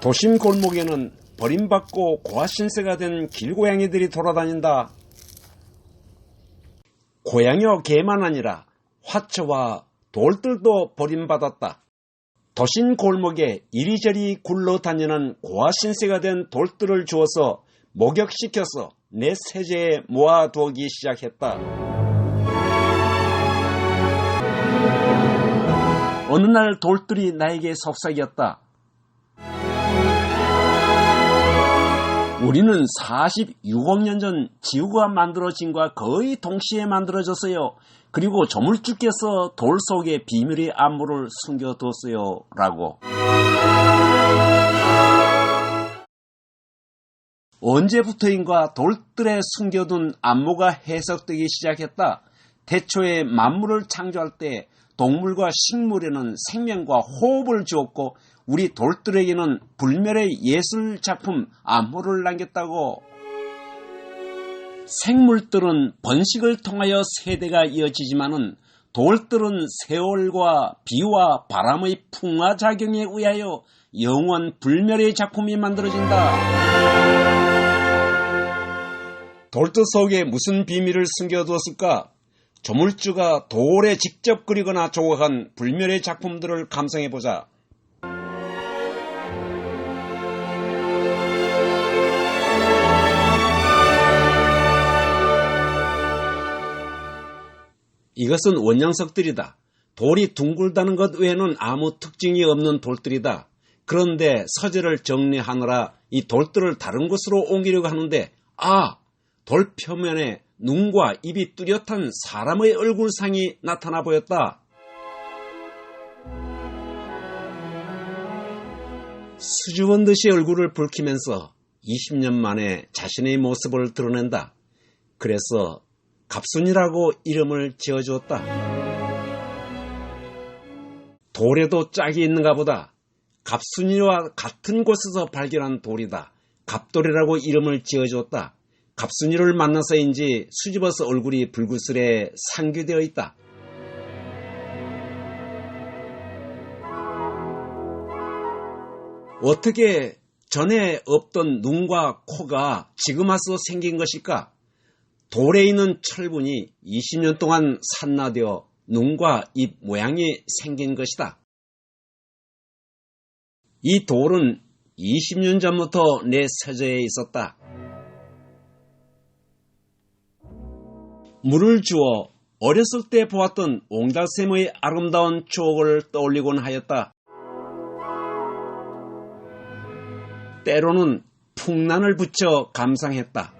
도심 골목에는 버림받고 고아신세가 된 길고양이들이 돌아다닌다. 고양이와 개만 아니라 화초와 돌들도 버림받았다. 도심 골목에 이리저리 굴러다니는 고아신세가 된 돌들을 주어서 목욕시켜서 내 세제에 모아두기 시작했다. 어느 날 돌들이 나에게 속삭였다. 우리는 46억 년 전 지구가 만들어진 것과 거의 동시에 만들어졌어요. 그리고 조물주께서 돌 속에 비밀의 안무를 숨겨뒀어요. 라고. 언제부터인가 돌들에 숨겨둔 안무가 해석되기 시작했다. 태초에 만물을 창조할 때 동물과 식물에는 생명과 호흡을 주었고 우리 돌들에게는 불멸의 예술작품 안무를 남겼다고. 생물들은 번식을 통하여 세대가 이어지지만은 돌들은 세월과 비와 바람의 풍화작용에 의하여 영원 불멸의 작품이 만들어진다. 돌들 속에 무슨 비밀을 숨겨두었을까? 조물주가 돌에 직접 그리거나 조각한 불멸의 작품들을 감상해보자. 이것은 원양석들이다. 돌이 둥글다는 것 외에는 아무 특징이 없는 돌들이다. 그런데 서재를 정리하느라 이 돌들을 다른 곳으로 옮기려고 하는데 돌 표면에 눈과 입이 뚜렷한 사람의 얼굴상이 나타나 보였다. 수줍은 듯이 얼굴을 붉히면서 20년 만에 자신의 모습을 드러낸다. 그래서 갑순이라고 이름을 지어주었다. 돌에도 짝이 있는가 보다. 갑순이와 같은 곳에서 발견한 돌이다. 갑돌이라고 이름을 지어주었다. 갑순이를 만나서인지 수집어서 얼굴이 불구슬에 상기되어 있다. 어떻게 전에 없던 눈과 코가 지금 와서 생긴 것일까? 돌에 있는 철분이 20년 동안 산화되어 눈과 입 모양이 생긴 것이다. 이 돌은 20년 전부터 내 서재에 있었다. 물을 주어 어렸을 때 보았던 옹달샘의 아름다운 추억을 떠올리곤 하였다. 때로는 풍란을 붙여 감상했다.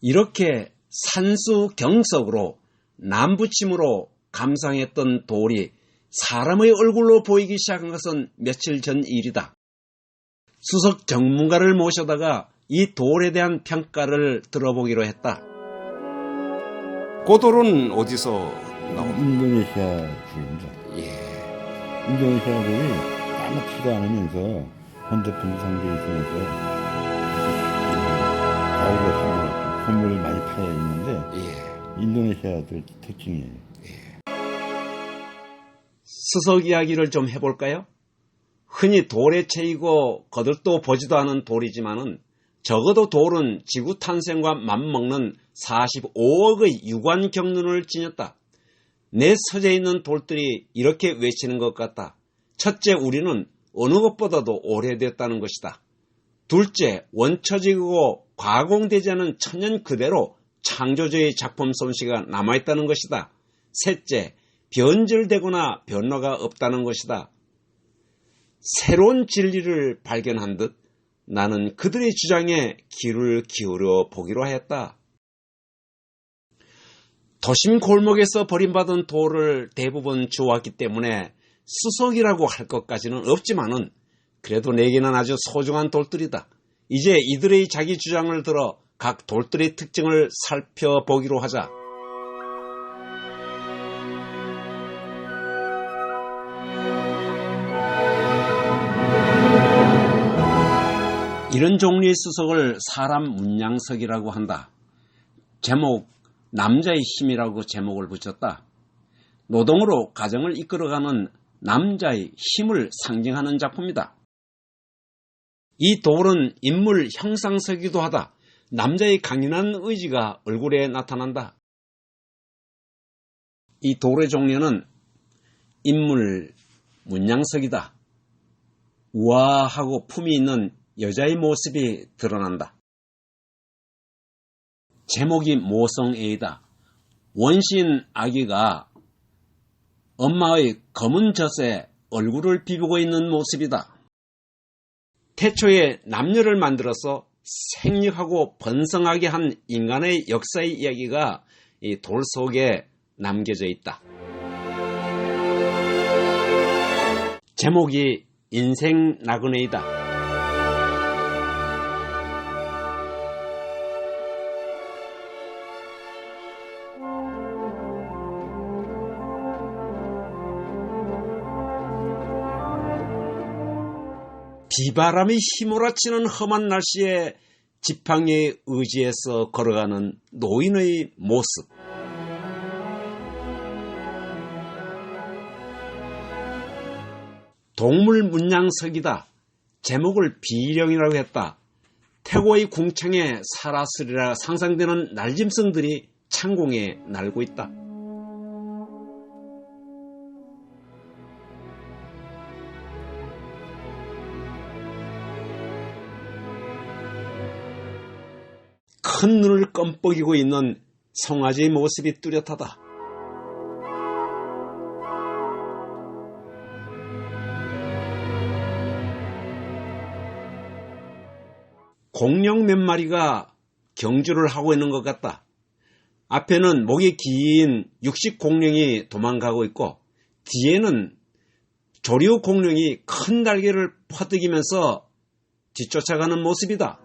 이렇게 산수경석으로 남부침으로 감상했던 돌이 사람의 얼굴로 보이기 시작한 것은 며칠 전 일이다. 수석 전문가를 모셔다가 이 돌에 대한 평가를 들어보기로 했다. 그 돌은 어디서 나옵니까? 인도네시아 돌입니다. 예. 인도네시아 돌이 까맣지도 않으면서 혼자품 상태에 있으면서 가을에 선물이 많이 파여 있는데 인도네시아 돌 특징이에요. 수석 이야기를 좀 해볼까요? 흔히 돌에 채이고 거들떠 보지도 않은 돌이지만은 적어도 돌은 지구 탄생과 맞먹는 45억의 유관 경륜을 지녔다. 내 서재에 있는 돌들이 이렇게 외치는 것 같다. 첫째, 우리는 어느 것보다도 오래됐다는 것이다. 둘째, 원초적이고 가공되지 않은 천연 그대로 창조주의 작품 솜씨가 남아있다는 것이다. 셋째, 변질되거나 변화가 없다는 것이다. 새로운 진리를 발견한 듯 나는 그들의 주장에 귀를 기울여 보기로 하였다. 도심 골목에서 버림받은 돌을 대부분 주워왔기 때문에 수석이라고 할 것까지는 없지만은 그래도 내게는 아주 소중한 돌들이다. 이제 이들의 자기 주장을 들어 각 돌들의 특징을 살펴보기로 하자. 이런 종류의 수석을 사람 문양석이라고 한다. 제목 남자의 힘이라고 제목을 붙였다. 노동으로 가정을 이끌어가는 남자의 힘을 상징하는 작품이다. 이 돌은 인물 형상서기도 하다. 남자의 강인한 의지가 얼굴에 나타난다. 이 돌의 종류는 인물 문양석이다. 우아하고 품이 있는 여자의 모습이 드러난다. 제목이 모성애이다. 원시인 아기가 엄마의 검은 젖에 얼굴을 비비고 있는 모습이다. 태초에 남녀를 만들어서 생육하고 번성하게 한 인간의 역사의 이야기가 이 돌 속에 남겨져 있다. 제목이 인생 나그네이다. 비바람이 휘몰아치는 험한 날씨에 지팡이에 의지해서 걸어가는 노인의 모습. 동물 문양석이다. 제목을 비령이라고 했다. 태고의 궁창에 살았으리라 상상되는 날짐승들이 창공에 날고 있다. 큰 눈을 껌뻑이고 있는 송아지의 모습이 뚜렷하다. 공룡 몇 마리가 경주를 하고 있는 것 같다. 앞에는 목이 긴 육식 공룡이 도망가고 있고 뒤에는 조류 공룡이 큰 날개를 퍼뜨기면서 뒤쫓아가는 모습이다.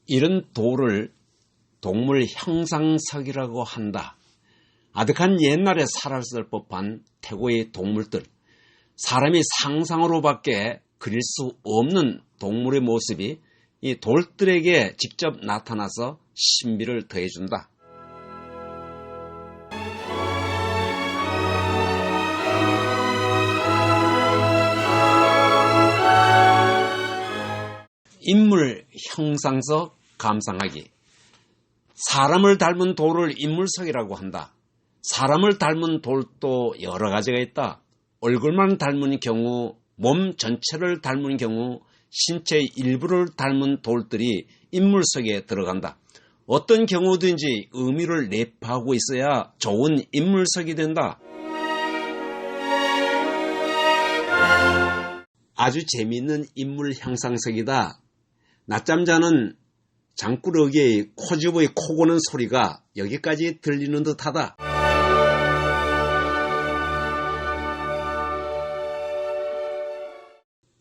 이런 돌을 동물 형상석이라고 한다. 아득한 옛날에 살았을 법한 태고의 동물들, 사람이 상상으로밖에 그릴 수 없는 동물의 모습이 이 돌들에게 직접 나타나서 신비를 더해준다. 인물 형상석 감상하기. 사람을 닮은 돌을 인물석이라고 한다. 사람을 닮은 돌도 여러 가지가 있다. 얼굴만 닮은 경우, 몸 전체를 닮은 경우, 신체의 일부를 닮은 돌들이 인물석에 들어간다. 어떤 경우든지 의미를 내포하고 있어야 좋은 인물석이 된다. 아주 재미있는 인물 형상석이다. 낮잠 자는 장꾸러기의 코집의 코 고는 소리가 여기까지 들리는 듯하다.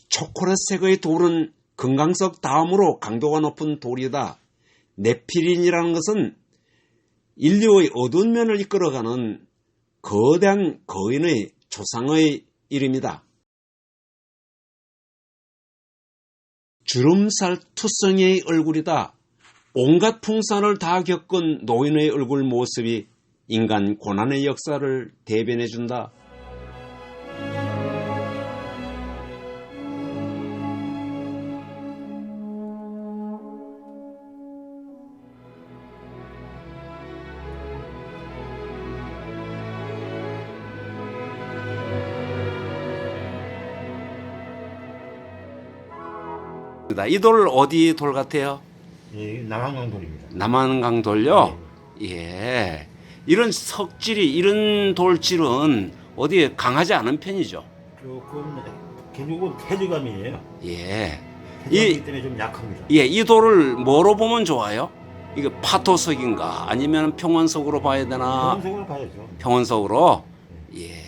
초콜릿색의 돌은 금강석 다음으로 강도가 높은 돌이다. 네피린이라는 것은 인류의 어두운 면을 이끌어가는 거대한 거인의 조상의 이름이다. 주름살 투성이의 얼굴이다. 온갖 풍산을 다 겪은 노인의 얼굴 모습이 인간 고난의 역사를 대변해준다. 이 돌 어디 돌 같아요? 예, 남한강 돌입니다. 남한강 돌요? 예. 이런 석질이, 이런 돌질은 어디에 강하지 않은 편이죠? 조금 결국은 태주감이에요. 예. 태주감이기 때문에 좀 약합니다. 예, 이 돌을 뭐로 보면 좋아요? 이거 파토석인가? 아니면 평원석으로 봐야 되나? 평원석으로 봐야죠. 평원석으로? 예.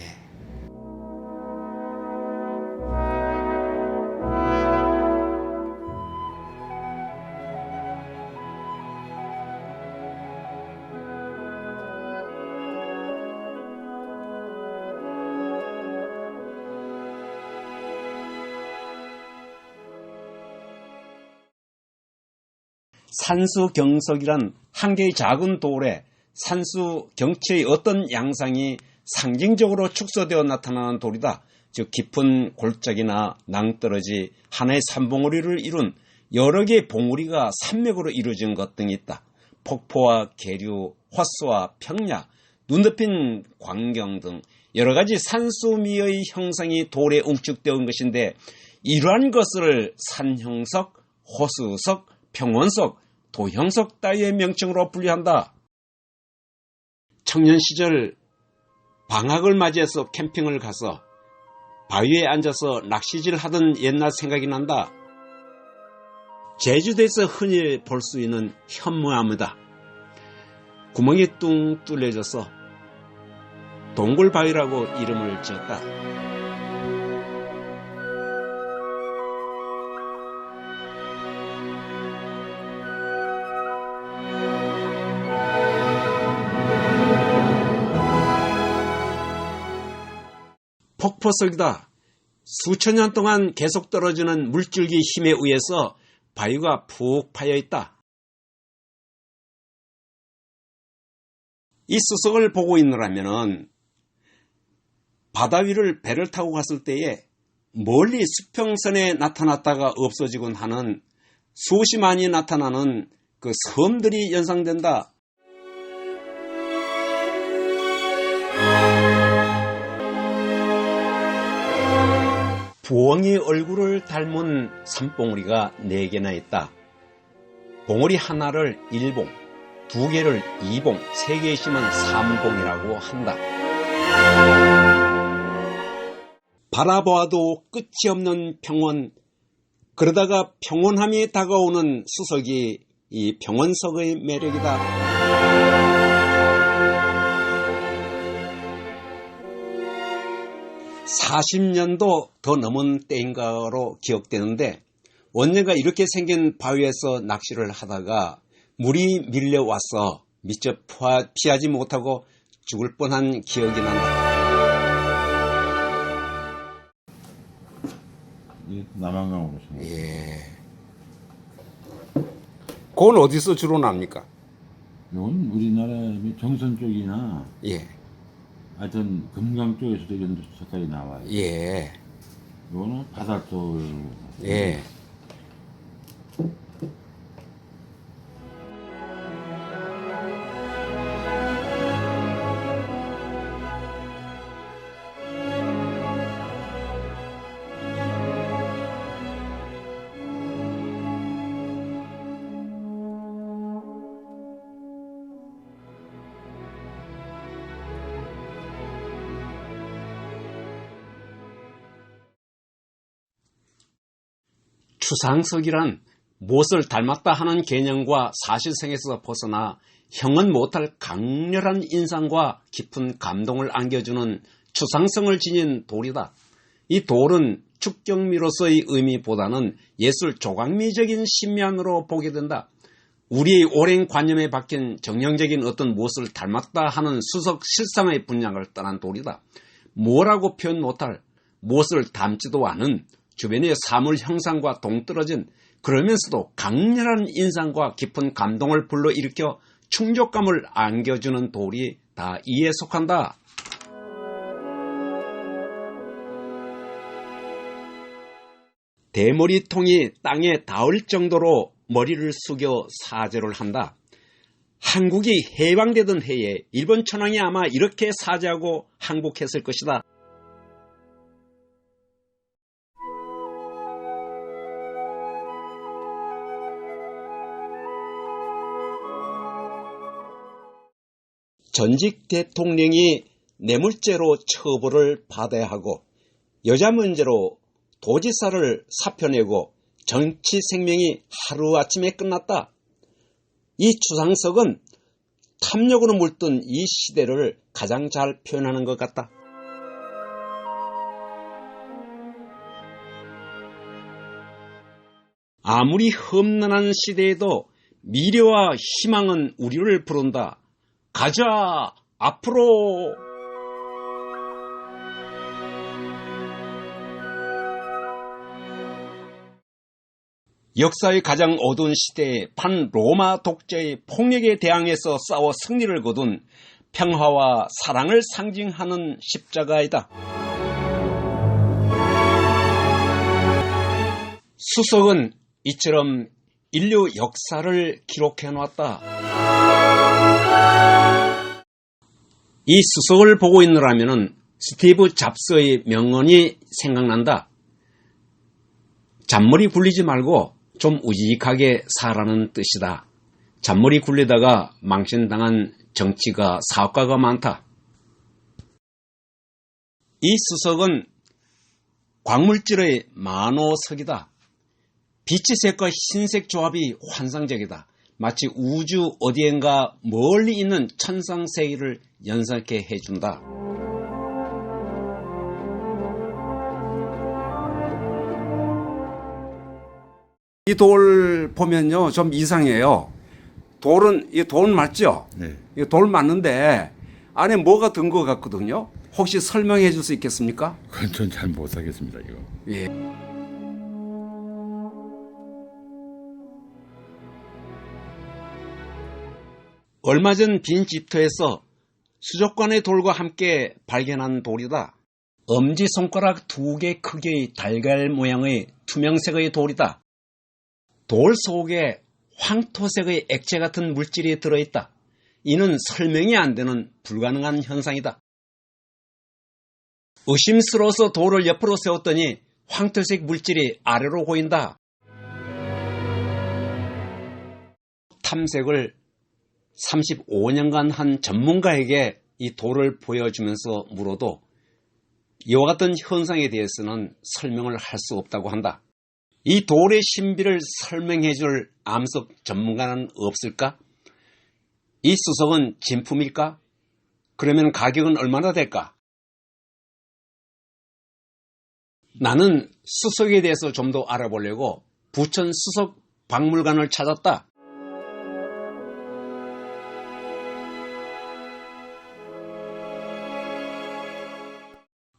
산수경석이란 한 개의 작은 돌에 산수 경치의 어떤 양상이 상징적으로 축소되어 나타나는 돌이다. 즉 깊은 골짜기나 낭떠러지, 하나의 산봉우리를 이룬 여러 개의 봉우리가 산맥으로 이루어진 것 등이 있다. 폭포와 계류, 화수와 평야, 눈 덮인 광경 등 여러 가지 산수미의 형상이 돌에 웅축되어 온 것인데, 이러한 것을 산형석, 호수석, 평원석, 도형석 따위의 명칭으로 분류한다. 청년 시절 방학을 맞이해서 캠핑을 가서 바위에 앉아서 낚시질 하던 옛날 생각이 난다. 제주도에서 흔히 볼 수 있는 현무암이다. 구멍이 뚱 뚫려져서 동굴바위라고 이름을 지었다. 폭포석이다. 수천 년 동안 계속 떨어지는 물줄기 힘에 의해서 바위가 푹 파여 있다. 이 수석을 보고 있느라면 바다 위를 배를 타고 갔을 때에 멀리 수평선에 나타났다가 없어지곤 하는 수시만이 나타나는 그 섬들이 연상된다. 부엉이 얼굴을 닮은 산봉우리가 4개나 있다. 봉우리 하나를 1봉, 2개를 2봉, 3개 있으면 3봉이라고 한다. 바라보아도 끝이 없는 평원, 그러다가 평온함이 다가오는 수석이 이 평원석의 매력이다. 40년도 더 넘은 때인가로 기억되는데, 언젠가 이렇게 생긴 바위에서 낚시를 하다가 물이 밀려와서 미처 피하지 못하고 죽을 뻔한 기억이 난다. 남한강으로 오시는 거예요. 예. 그건 어디서 주로 납니까? 이건 우리나라 정선 쪽이나 예. 하여튼 금강 쪽에서도 이런 색깔이 나와요. 예. 이거는 바닷돌. 예. 추상석이란 무엇을 닮았다 하는 개념과 사실성에서 벗어나 형은 못할 강렬한 인상과 깊은 감동을 안겨주는 추상성을 지닌 돌이다. 이 돌은 축경미로서의 의미보다는 예술 조각미적인 심미안으로 보게 된다. 우리의 오랜 관념에 박힌 정형적인 어떤 무엇을 닮았다 하는 수석 실상의 분량을 떠난 돌이다. 뭐라고 표현 못할, 무엇을 닮지도 않은 주변의 사물 형상과 동떨어진, 그러면서도 강렬한 인상과 깊은 감동을 불러일으켜 충족감을 안겨주는 돌이 다 이에 속한다. 대머리통이 땅에 닿을 정도로 머리를 숙여 사죄를 한다. 한국이 해방되던 해에 일본 천황이 아마 이렇게 사죄하고 항복했을 것이다. 전직 대통령이 뇌물죄로 처벌을 받아야 하고 여자 문제로 도지사를 사표내고 정치 생명이 하루아침에 끝났다. 이 추상석은 탐욕으로 물든 이 시대를 가장 잘 표현하는 것 같다. 아무리 험난한 시대에도 미래와 희망은 우리를 부른다. 가자, 앞으로. 역사의 가장 어두운 시대에 반로마 독재의 폭력에 대항해서 싸워 승리를 거둔 평화와 사랑을 상징하는 십자가이다. 수석은 이처럼 인류 역사를 기록해 놓았다. 이 수석을 보고 있느라면 스티브 잡스의 명언이 생각난다. 잔머리 굴리지 말고 좀 우직하게 살라는 뜻이다. 잔머리 굴리다가 망신당한 정치가 사업가가 많다. 이 수석은 광물질의 만호석이다. 빛의 색과 흰색 조합이 환상적이다. 마치 우주 어디엔가 멀리 있는 천상세계를 연상케 해준다. 이 돌 보면요 좀 이상해요. 이 돌 맞죠? 네. 이 돌 맞는데 안에 뭐가 든 것 같거든요. 혹시 설명해 줄 수 있겠습니까? 그건 전 잘 못하겠습니다, 이거. 예. 얼마 전 빈 집터에서 수족관의 돌과 함께 발견한 돌이다. 엄지손가락 2개 크기의 달걀 모양의 투명색의 돌이다. 돌 속에 황토색의 액체 같은 물질이 들어있다. 이는 설명이 안 되는 불가능한 현상이다. 의심스러워서 돌을 옆으로 세웠더니 황토색 물질이 아래로 고인다. 탐색을 35년간 한 전문가에게 이 돌을 보여주면서 물어도 이와 같은 현상에 대해서는 설명을 할 수 없다고 한다. 이 돌의 신비를 설명해 줄 암석 전문가는 없을까? 이 수석은 진품일까? 그러면 가격은 얼마나 될까? 나는 수석에 대해서 좀 더 알아보려고 부천 수석 박물관을 찾았다.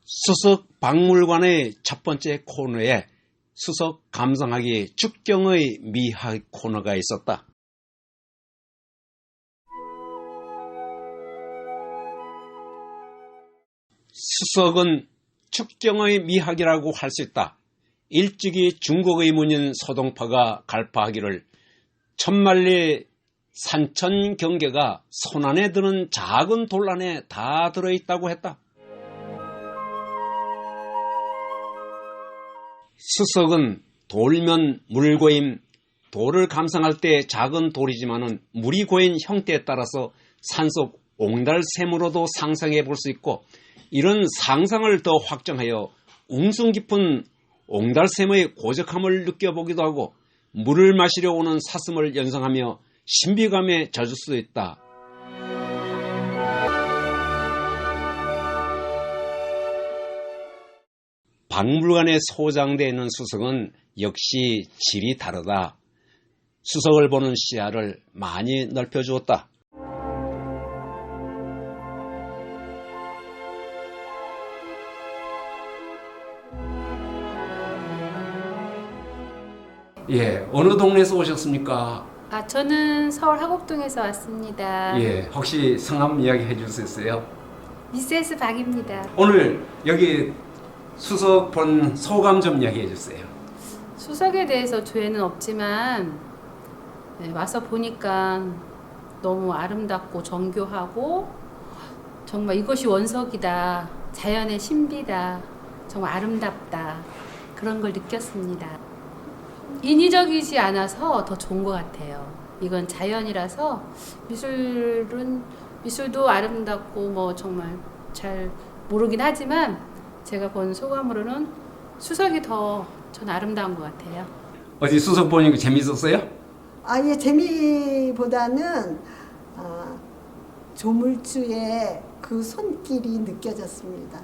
수석 박물관의 첫 번째 코너에 수석 감상하기 축경의 미학 코너가 있었다. 수석은 축경의 미학이라고 할 수 있다. 일찍이 중국의 문인 소동파가 갈파하기를 천만리 산천 경계가 손안에 드는 작은 돌 안에 다 들어있다고 했다. 수석은 돌면 물고임, 돌을 감상할 때 작은 돌이지만은 물이 고인 형태에 따라서 산속 옹달샘으로도 상상해 볼 수 있고, 이런 상상을 더 확장하여 웅성 깊은 옹달샘의 고적함을 느껴보기도 하고 물을 마시려 오는 사슴을 연상하며 신비감에 젖을 수 있다. 박물관에 소장되어 있는 수석은 역시 질이 다르다. 수석을 보는 시야를 많이 넓혀주었다. 예, 어느 동네에서 오셨습니까? 저는 서울 하곡동에서 왔습니다. 예, 혹시 성함 이야기 해줄 수 있어요? 미세스 박입니다. 오늘 여기 수석 본 소감 좀 이야기해 주세요. 수석에 대해서 조회는 없지만 와서 보니까 너무 아름답고 정교하고 정말 이것이 원석이다. 자연의 신비다. 정말 아름답다. 그런 걸 느꼈습니다. 인위적이지 않아서 더 좋은 것 같아요. 이건 자연이라서 미술도 아름답고 뭐 정말 잘 모르긴 하지만 제가 본 소감으로는 수석이 더 전 아름다운 것 같아요. 어디 수석 보니까 재밌었어요? 예, 재미보다는 조물주의 그 손길이 느껴졌습니다.